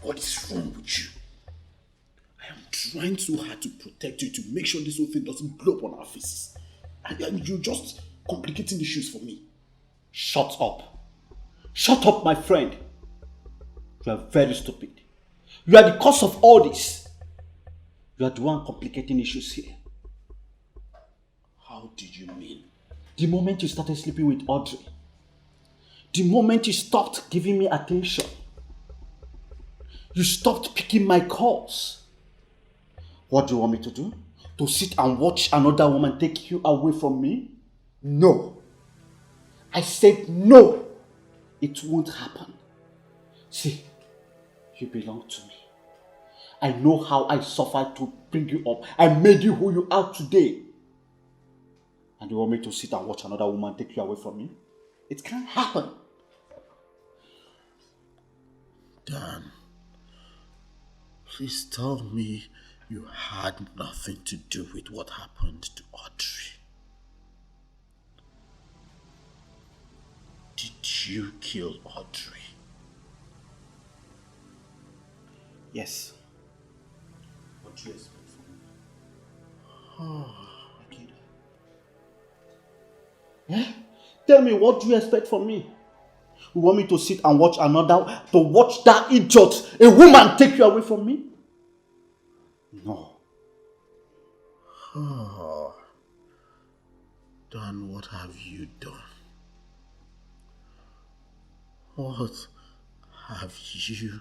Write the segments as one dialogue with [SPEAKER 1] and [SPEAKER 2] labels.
[SPEAKER 1] What is wrong with you? I am trying so hard to protect you, to make sure this whole thing doesn't blow up on our faces. And you're just complicating issues for me.
[SPEAKER 2] Shut up. Shut up, my friend. You are very stupid. You are the cause of all this. You are the one complicating issues here.
[SPEAKER 1] How did you mean?
[SPEAKER 2] The moment you started sleeping with Audrey, the moment you stopped giving me attention, you stopped picking my calls. What do you want me to do? To sit and watch another woman take you away from me? No. I said no. It won't happen. See, you belong to me. I know how I suffered to bring you up. I made you who you are today. And you want me to sit and watch another woman take you away from me? It can't happen.
[SPEAKER 1] Dan, please tell me you had nothing to do with what happened to Audrey. Did you kill Audrey?
[SPEAKER 2] Yes. What do you expect from me?
[SPEAKER 1] Oh.
[SPEAKER 2] Eh? Tell me, what do you expect from me? You want me to sit and watch that idiot, a woman, take you away from me? No.
[SPEAKER 1] Oh. Dan, what have you done? What have you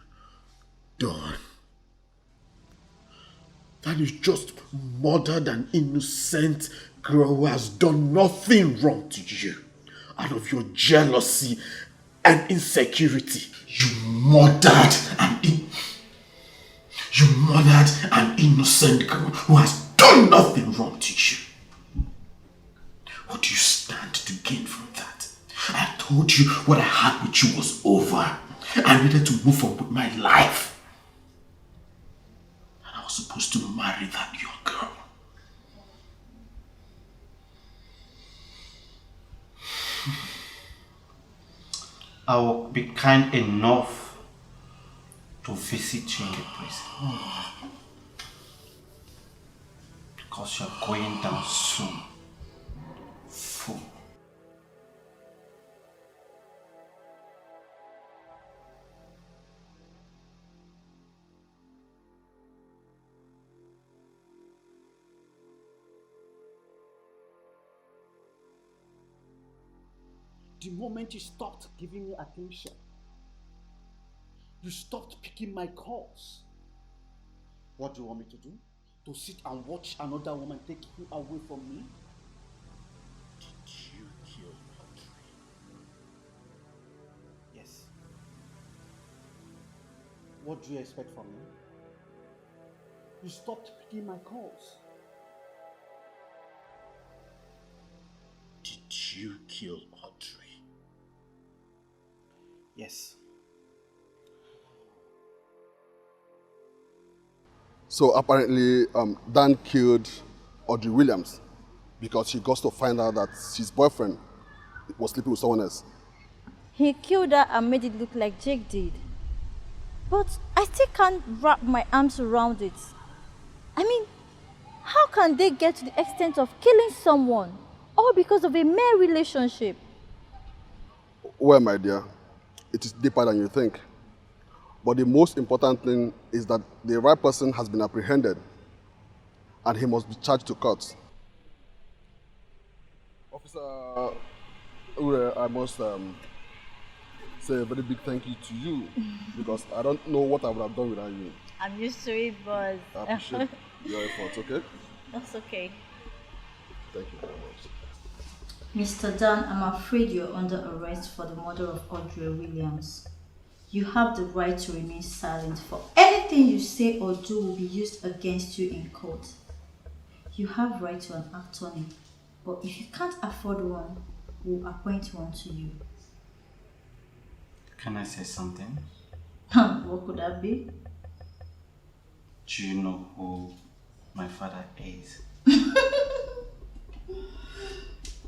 [SPEAKER 1] done? That you just murdered an innocent girl who has done nothing wrong to you. Out of your jealousy and insecurity, you murdered an innocent girl who has done nothing wrong to you. What do you stand to gain from that? I told you what I had with you was over. I needed to move on with my life. And I was supposed to marry that young girl.
[SPEAKER 2] I will be kind enough to visit you in the prison. Because you're going down soon. Fool. The moment you stopped giving me attention, you stopped picking my calls. What do you want me to do? To sit and watch another woman take you away from me?
[SPEAKER 1] Did you kill Audrey?
[SPEAKER 2] Yes. What do you expect from me? You stopped picking my calls.
[SPEAKER 1] Did you kill Audrey?
[SPEAKER 2] Yes.
[SPEAKER 3] So apparently, Dan killed Audrey Williams because she got to find out that his boyfriend was sleeping with someone else.
[SPEAKER 4] He killed her and made it look like Jake did. But I still can't wrap my arms around it. I mean, how can they get to the extent of killing someone, all because of a mere relationship?
[SPEAKER 3] Well, my dear, it is deeper than you think. But the most important thing is that the right person has been apprehended and he must be charged to court. Officer Ure, I must say a very big thank you to you because I don't know what I would have done without you.
[SPEAKER 4] I'm used to it, but...
[SPEAKER 3] I appreciate your efforts, okay?
[SPEAKER 4] That's okay.
[SPEAKER 3] Thank you very much.
[SPEAKER 4] Mr. Dan, I'm afraid you're under arrest for the murder of Audrey Williams. You have the right to remain silent, for anything you say or do will be used against you in court. You have right to an attorney, but if you can't afford one, we'll appoint one to you.
[SPEAKER 2] Can I say something?
[SPEAKER 4] What could that be?
[SPEAKER 2] Do you know who my father is?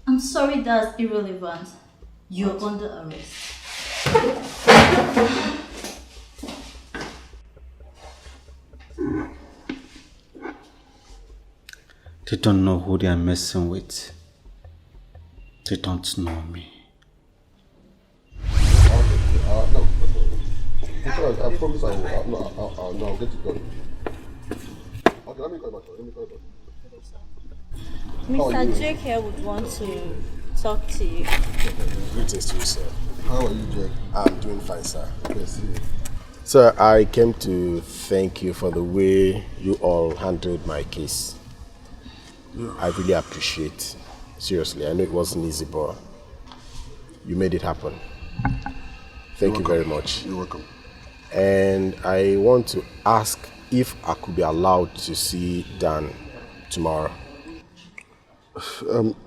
[SPEAKER 4] I'm sorry, that's irrelevant. You're under arrest.
[SPEAKER 2] They don't know who they are messing with. They don't know me.
[SPEAKER 3] No. I promise I will. I'll get it done. Okay, let me call you back.
[SPEAKER 4] Mr. Dikeh would want to talk to you.
[SPEAKER 5] Greetings to you, sir.
[SPEAKER 3] How are you, Jack?
[SPEAKER 5] I'm doing fine, sir.
[SPEAKER 3] Yes.
[SPEAKER 5] Sir, I came to thank you for the way you all handled my case. Yeah. I really appreciate. Seriously, I know it wasn't easy, but you made it happen. Thank you very much.
[SPEAKER 3] You're welcome.
[SPEAKER 5] And I want to ask if I could be allowed to see Dan tomorrow.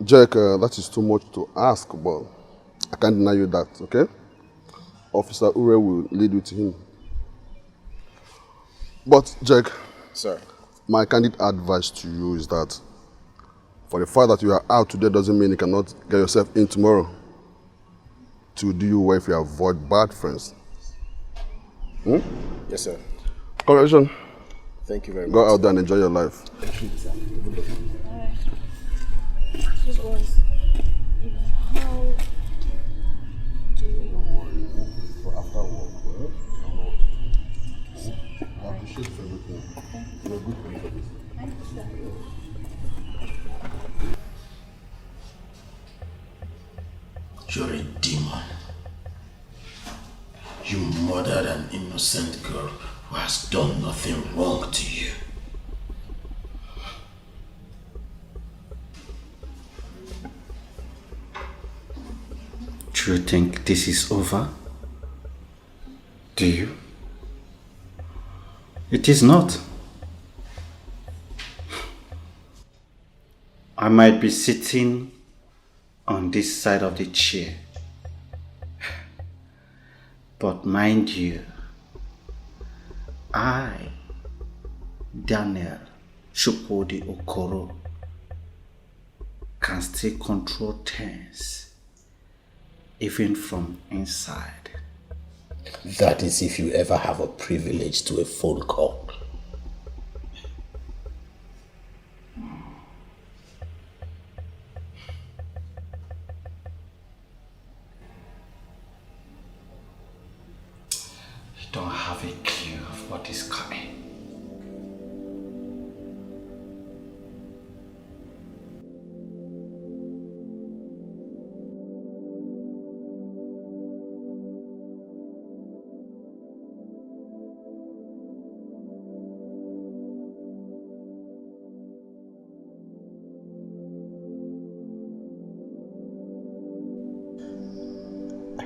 [SPEAKER 3] Jack, that is too much to ask, but I can't deny you that, okay? Officer Ure will lead you to him. But, Jack,
[SPEAKER 5] Sir,
[SPEAKER 3] my candid advice to you is that for the fact that you are out today doesn't mean you cannot get yourself in tomorrow. To do you well if you avoid bad friends.
[SPEAKER 5] Yes, sir.
[SPEAKER 3] Congratulations.
[SPEAKER 5] Thank you very much.
[SPEAKER 3] Go out there and enjoy your life.
[SPEAKER 5] Thank you, sir.
[SPEAKER 4] It was, how do you...
[SPEAKER 3] For after work, I appreciate everything. You're a good friend for this.
[SPEAKER 4] Thank you, sir.
[SPEAKER 1] You're a demon. You murdered an innocent girl who has done nothing wrong to you.
[SPEAKER 2] Do you think this is over? Do you? It is not. I might be sitting on this side of the chair, but mind you, I, Daniel Shupodi Okoro, can still control things, even from inside.
[SPEAKER 6] That is if you ever have a privilege to a phone call.
[SPEAKER 2] You don't have a clue of what is coming.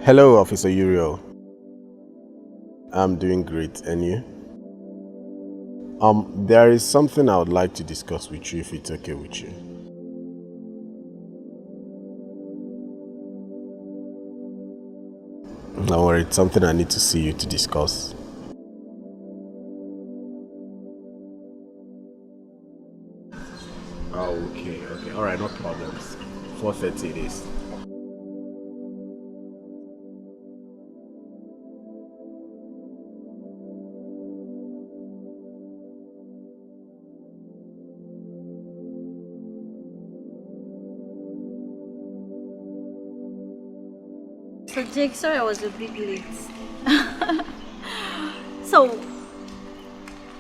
[SPEAKER 5] Hello, Officer Uriel. I'm doing great, and you? There is something I would like to discuss with you, if it's okay with you. Don't worry, it's something I need to see you to discuss. Okay, alright, no problems. 4:30 it is.
[SPEAKER 4] So Jake, sorry I was a bit late. So,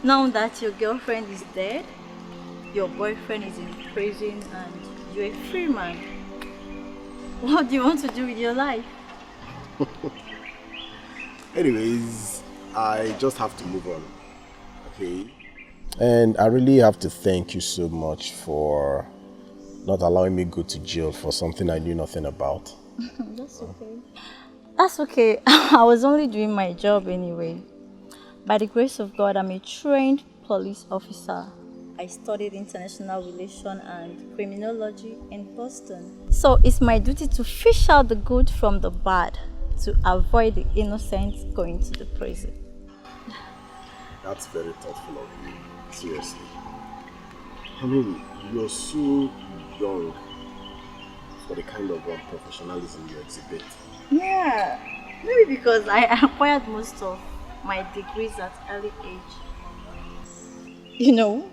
[SPEAKER 4] now that your girlfriend is dead, your boyfriend is in prison and you're a free man, what do you want to do with your life?
[SPEAKER 5] Anyways, I just have to move on, okay? And I really have to thank you so much for not allowing me go to jail for something I knew nothing about.
[SPEAKER 4] That's okay. That's okay. I was only doing my job anyway. By the grace of God, I'm a trained police officer. I studied international relations and criminology in Boston. So it's my duty to fish out the good from the bad to avoid the innocent going to the prison.
[SPEAKER 5] That's very thoughtful of you, seriously. I mean, you're so young for the kind of professionalism you exhibit.
[SPEAKER 4] Yeah, maybe because I acquired most of my degrees at early age. You know,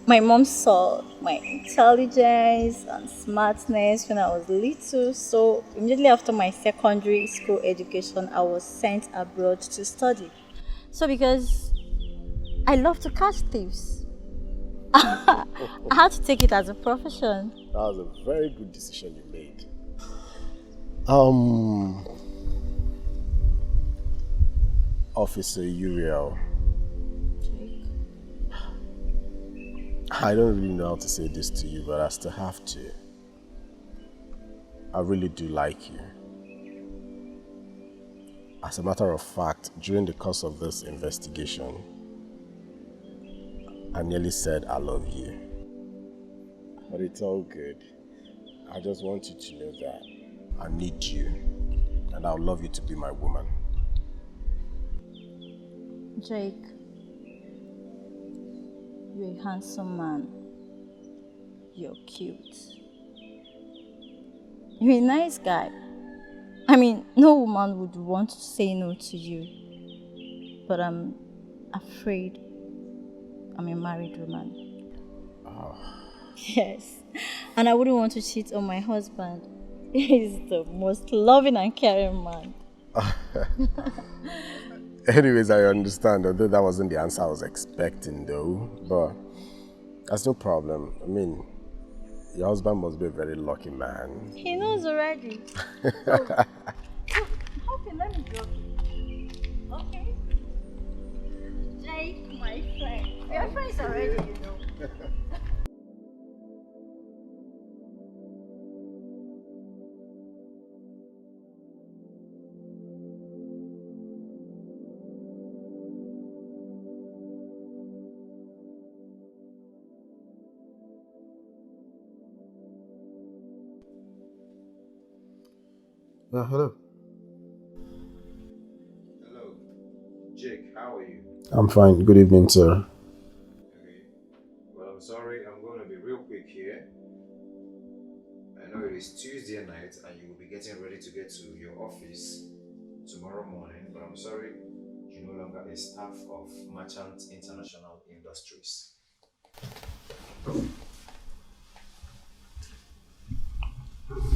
[SPEAKER 4] My mom saw my intelligence and smartness when I was little, so immediately after my secondary school education, I was sent abroad to study. So because I love to catch thieves, I had to take it as a profession.
[SPEAKER 5] That was a very good decision you made. Officer Uriel, I don't really know how to say this to you, but I still have to. I really do like you. As a matter of fact, during the course of this investigation, I nearly said I love you. But it's all good. I just want you to know that I need you, and I would love you to be my woman.
[SPEAKER 4] Jake, you're a handsome man. You're cute. You're a nice guy. I mean, no woman would want to say no to you. But I'm afraid I'm a married woman.
[SPEAKER 5] Oh.
[SPEAKER 4] Yes. And I wouldn't want to cheat on my husband. He's the most loving and caring man.
[SPEAKER 5] Anyways, I understand, although that wasn't the answer I was expecting though, but that's no problem. I mean, your husband must be a very lucky man.
[SPEAKER 4] He knows already. Okay, let me drop you. Okay? Jake, my friend. We are friends already, you know.
[SPEAKER 5] Hello.
[SPEAKER 7] Hello. Jake, how are you?
[SPEAKER 5] I'm fine. Good evening, sir.
[SPEAKER 7] Okay. Well, I'm sorry, I'm going to be real quick here. I know it is Tuesday night and you will be getting ready to get to your office tomorrow morning, but I'm sorry, you're no longer a staff of Merchant International Industries.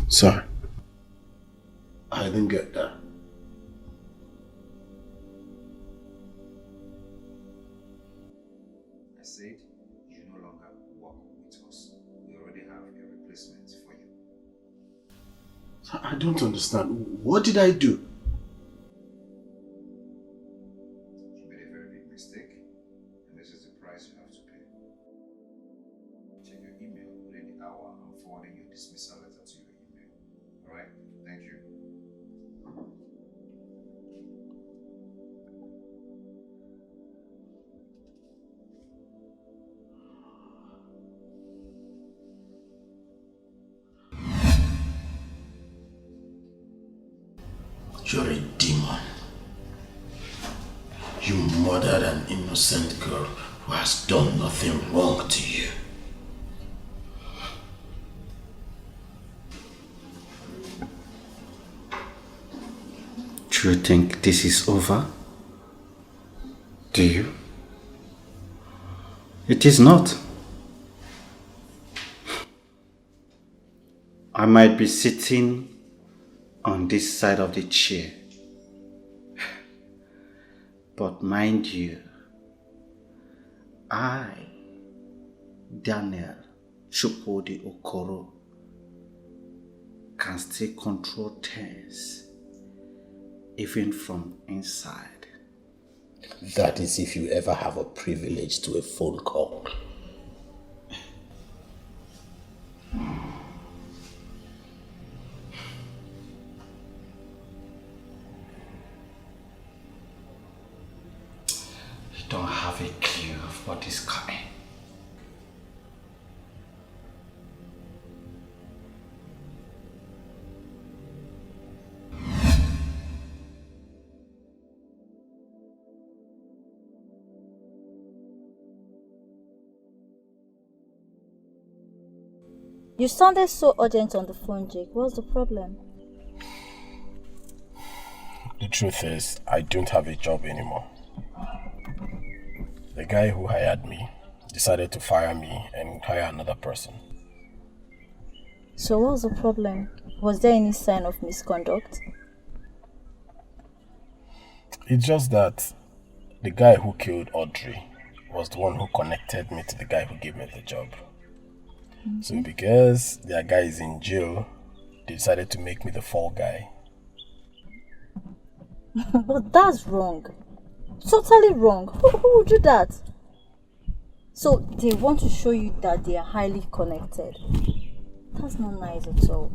[SPEAKER 5] Sir, I didn't get that.
[SPEAKER 7] I said you no longer work with us. We already have a replacement for you.
[SPEAKER 5] Sir, I don't understand. What did I do?
[SPEAKER 7] You made a very big mistake, and this is the price you have to pay. Check your email within the hour. I'm forwarding your dismissal letter to your email. Alright? Thank you.
[SPEAKER 1] You're a demon. You murdered an innocent girl who has done nothing wrong to you.
[SPEAKER 2] Do you think this is over? Do you? It is not. I might be sitting on this side of the chair, but mind you, I, Daniel Chukwudi Okoro, can still control things, even from inside.
[SPEAKER 6] That is if you ever have a privilege to a phone call.
[SPEAKER 2] You don't have a clue of what is coming.
[SPEAKER 4] You sounded so urgent on the phone, Jake. What's the problem?
[SPEAKER 5] The truth is, I don't have a job anymore. The guy who hired me decided to fire me and hire another person.
[SPEAKER 4] So what was the problem? Was there any sign of misconduct?
[SPEAKER 5] It's just that the guy who killed Audrey was the one who connected me to the guy who gave me the job. So because their guy is in jail, they decided to make me the fall guy.
[SPEAKER 4] But that's wrong. Totally wrong. Who would do that? So they want to show you that they are highly connected. That's not nice at all.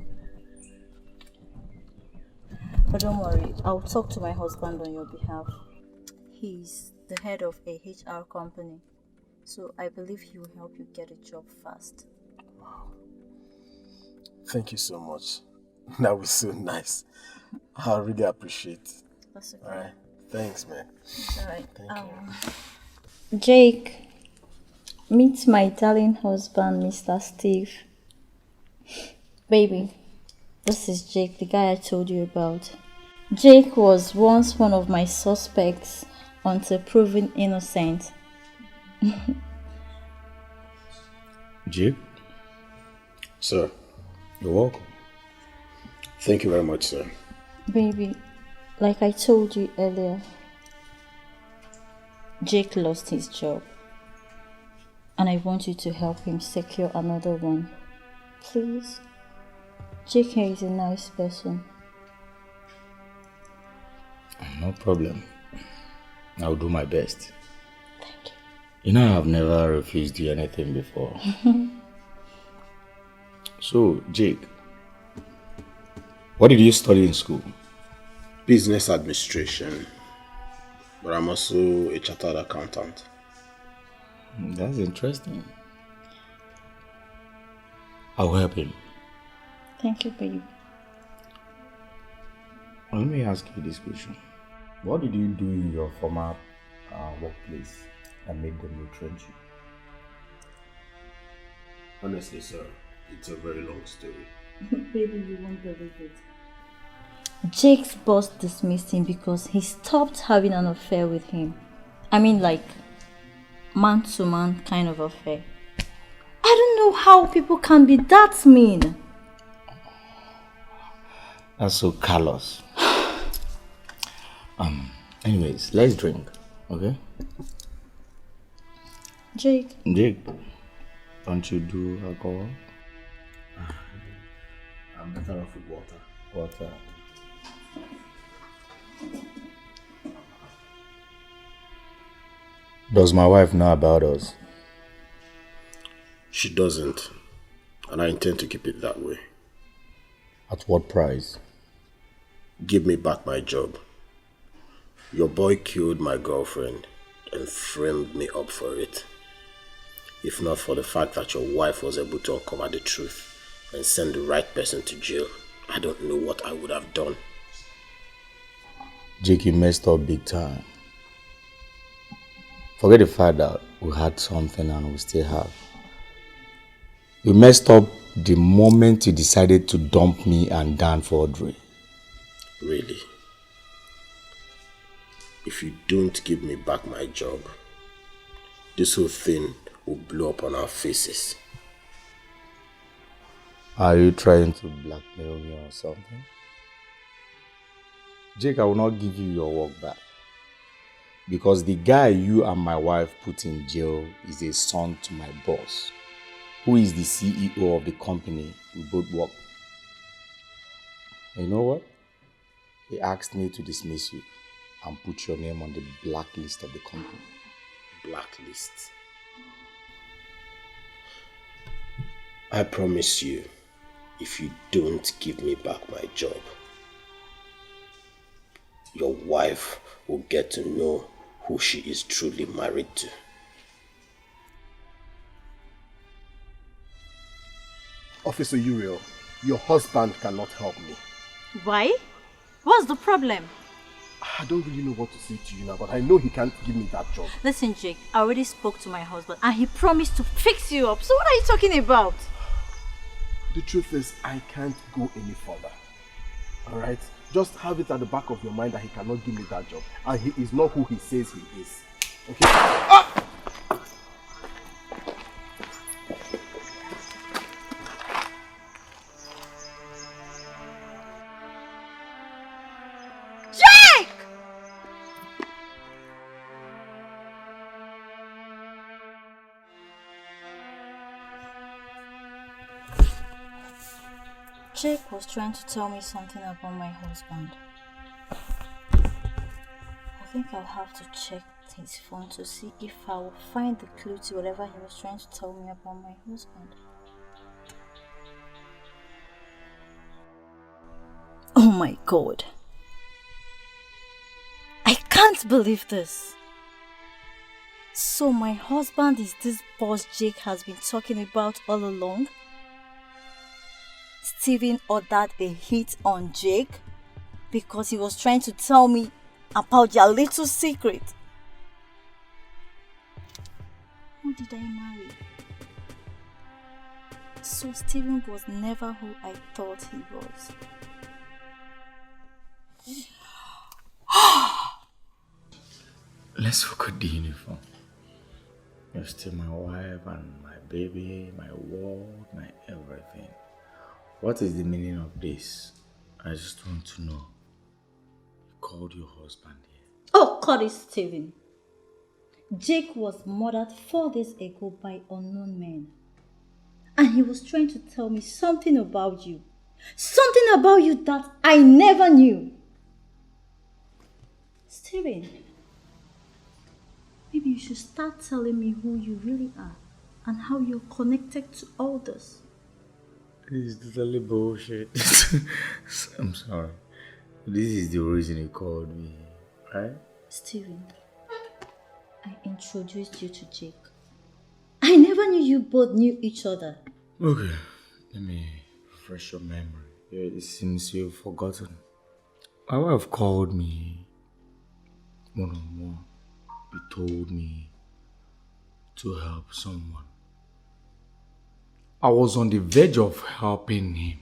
[SPEAKER 4] But don't worry, I'll talk to my husband on your behalf. He's the head of a HR company, so I believe he will help you get a job fast.
[SPEAKER 5] Wow. Thank you so much. That was so nice. I really appreciate it.
[SPEAKER 4] That's okay.
[SPEAKER 5] Alright. Thanks, man.
[SPEAKER 4] It's alright.
[SPEAKER 5] Thank you.
[SPEAKER 4] Jake, meet my darling husband, Mr. Steve. Baby, this is Jake, the guy I told you about. Jake was once one of my suspects until proven innocent.
[SPEAKER 5] Jake? Sir, you're welcome. Thank you very much, sir.
[SPEAKER 4] Baby, like I told you earlier, Jake lost his job. And I want you to help him secure another one. Please? Jake is a nice person.
[SPEAKER 6] No problem. I'll do my best.
[SPEAKER 4] Thank you.
[SPEAKER 6] You know, I've never refused you anything before. So, Jake, what did you study in school?
[SPEAKER 5] Business administration. But I'm also a chartered accountant.
[SPEAKER 6] That's interesting. I'll help him.
[SPEAKER 4] Thank you, baby.
[SPEAKER 6] Well, let me ask you this question. What did you do in your former workplace that made them retrench you?
[SPEAKER 5] Honestly, sir, it's a very long story.
[SPEAKER 4] Baby, you won't believe it. Jake's boss dismissed him because he stopped having an affair with him. I mean, like, man-to-man kind of affair. I don't know how people can be that mean.
[SPEAKER 6] That's so callous. Anyways, let's drink, okay?
[SPEAKER 4] Jake,
[SPEAKER 6] don't you do alcohol?
[SPEAKER 5] I'm better off with water.
[SPEAKER 6] Water. Does my wife know about us?
[SPEAKER 5] She doesn't, and I intend to keep it that way.
[SPEAKER 6] At what price?
[SPEAKER 5] Give me back my job. Your boy killed my girlfriend and framed me up for it. If not for the fact that your wife was able to uncover the truth and send the right person to jail, I don't know what I would have done.
[SPEAKER 6] Jake, you messed up big time. Forget the fact that we had something and we still have. You messed up the moment you decided to dump me and Dan for Audrey.
[SPEAKER 5] Really? If you don't give me back my job, this whole thing will blow up on our faces.
[SPEAKER 6] Are you trying to blackmail me or something? Jake, I will not give you your work back. Because the guy you and my wife put in jail is a son to my boss, who is the CEO of the company we both work. And you know what? He asked me to dismiss you and put your name on the blacklist of the company.
[SPEAKER 5] Blacklist? I promise you, if you don't give me back my job, your wife will get to know who she is truly married to.
[SPEAKER 3] Officer Uriel, your husband cannot help me.
[SPEAKER 4] why? What's the problem?
[SPEAKER 3] I don't really know what to say to you now, but I know he can't give me that job.
[SPEAKER 4] Listen, Jake, I already spoke to my husband and he promised to fix you up. So what are you talking about?
[SPEAKER 3] The truth is, I can't go any further. Alright? Just have it at the back of your mind that he cannot give me that job. And he is not who he says he is. Okay? Ah!
[SPEAKER 4] Jake was trying to tell me something about my husband. I think I'll have to check his phone to see if I will find the clue to whatever he was trying to tell me about my husband. Oh my God. I can't believe this. So my husband is this boss Jake has been talking about all along? Steven ordered a hit on Jake because he was trying to tell me about their little secret. Who did I marry? So Steven was never who I thought he was.
[SPEAKER 6] Let's look at the uniform. You're still my wife and my baby, my world, my everything. What is the meaning of this? I just want to know. You called your husband here.
[SPEAKER 4] Oh, cut it, Steven. Jake was murdered 4 days ago by unknown men. And he was trying to tell me something about you. Something about you that I never knew. Steven, maybe you should start telling me who you really are and how you're connected to all this.
[SPEAKER 6] This is totally bullshit. I'm sorry. This is the reason you called me, right?
[SPEAKER 4] Steven, I introduced you to Jake. I never knew you both knew each other.
[SPEAKER 6] Okay, let me refresh your memory. It seems you've forgotten. My wife called me one-on-one. He told me to help someone. I was on the verge of helping him.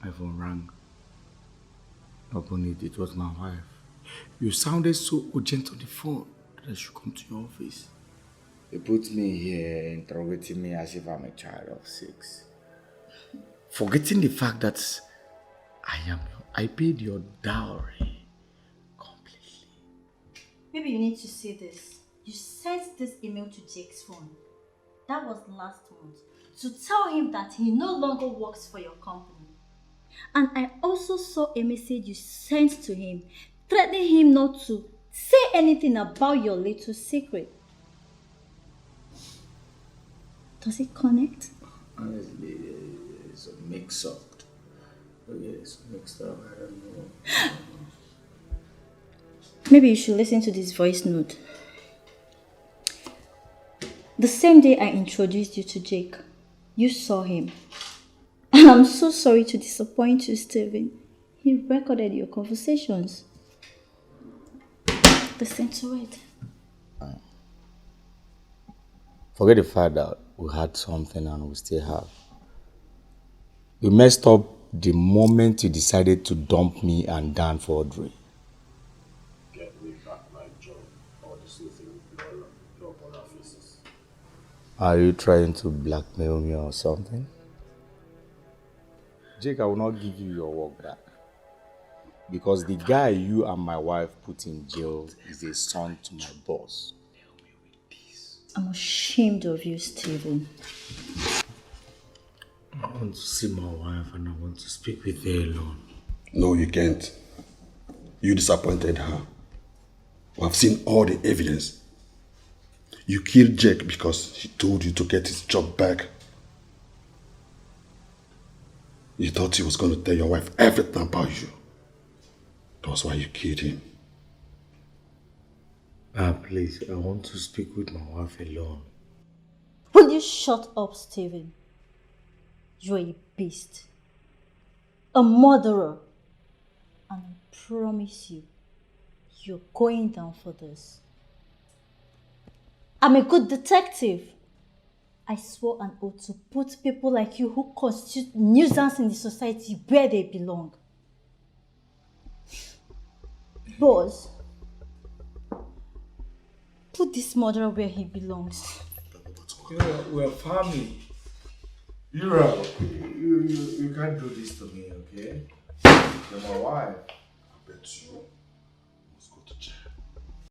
[SPEAKER 6] My phone rang. Open it, it was my wife. You sounded so urgent on the phone that I should come to your office. You put me here interrogating me as if I'm a child of 6. Forgetting the fact that I paid your dowry completely.
[SPEAKER 4] Maybe you need to see this. You sent this email to Jake's phone. That was last month. To tell him that he no longer works for your company. And I also saw a message you sent to him, threatening him not to say anything about your little secret. Does it connect?
[SPEAKER 6] Honestly, it's a mix-up. It's mixed up, I don't know.
[SPEAKER 4] Maybe you should listen to this voice note. The same day I introduced you to Jake, you saw him. And I'm so sorry to disappoint you, Steven. He recorded your conversations. Listen to it.
[SPEAKER 6] Forget the fact that we had something and we still have. We messed up the moment you decided to dump me and Dan for Audrey.
[SPEAKER 5] Get me back my job, or this thing will blow up on our faces.
[SPEAKER 6] Are you trying to blackmail me or something? Jake, I will not give you your work back. Because the guy you and my wife put in jail is a son to my boss.
[SPEAKER 4] I'm ashamed of you, Steven.
[SPEAKER 6] I want to see my wife and I want to speak with her alone.
[SPEAKER 3] No, you can't. You disappointed her. We have seen all the evidence. You killed Jake because he told you to get his job back. You thought he was going to tell your wife everything about you. That's why you killed him.
[SPEAKER 6] Please, I want to speak with my wife alone.
[SPEAKER 4] Will you shut up, Steven? You're a beast. A murderer. And I promise you, you're going down for this. I'm a good detective. I swore an oath to put people like you who constitute nuisance in the society where they belong. Boss, put this murderer where he belongs.
[SPEAKER 6] We're family. You can't do this to me, okay? You're my wife.
[SPEAKER 3] I bet you